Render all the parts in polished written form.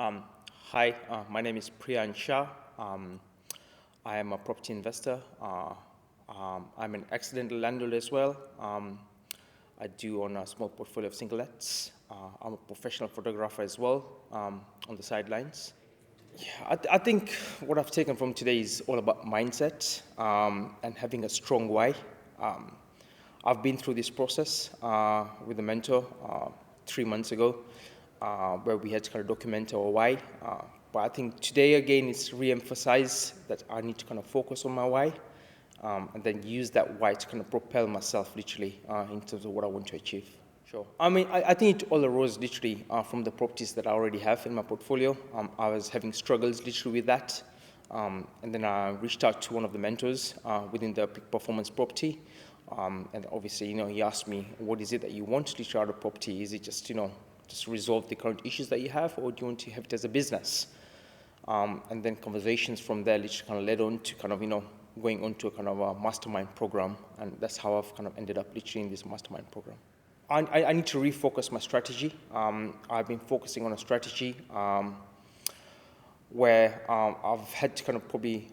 Um, Hi, my name is Priyanj. I am a property investor. I'm an accidental landlord as well. I do own a small portfolio of singlets. I'm a professional photographer as well, on the sidelines. Yeah, I think what I've taken from today is all about mindset, and having a strong why. Um, I've been through this process with a mentor 3 months ago, where we had to kind of document our why. But I think today again it's re-emphasized that I need to kind of focus on my why, and then use that why to kind of propel myself literally in terms of what I want to achieve. Sure. I mean, I think it all arose literally from the properties that I already have in my portfolio. I was having struggles literally with that. And then I reached out to one of the mentors within the peak performance property. And obviously, he asked me, what is it that you want literally out of property? Is it just, just resolve the current issues that you have, or do you want to have it as a business? And then conversations from there literally kind of led on to kind of, going on to a kind of a mastermind program. And that's how I've kind of ended up literally in this mastermind program. I need to refocus my strategy. I've been focusing on a strategy where I've had to kind of probably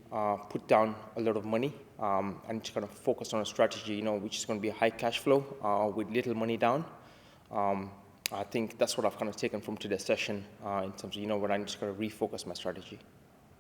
put down a lot of money. I need to kind of focus on a strategy, which is going to be a high cash flow with little money down. I think that's what I've kind of taken from today's session in terms of, when I need to kind of refocus my strategy.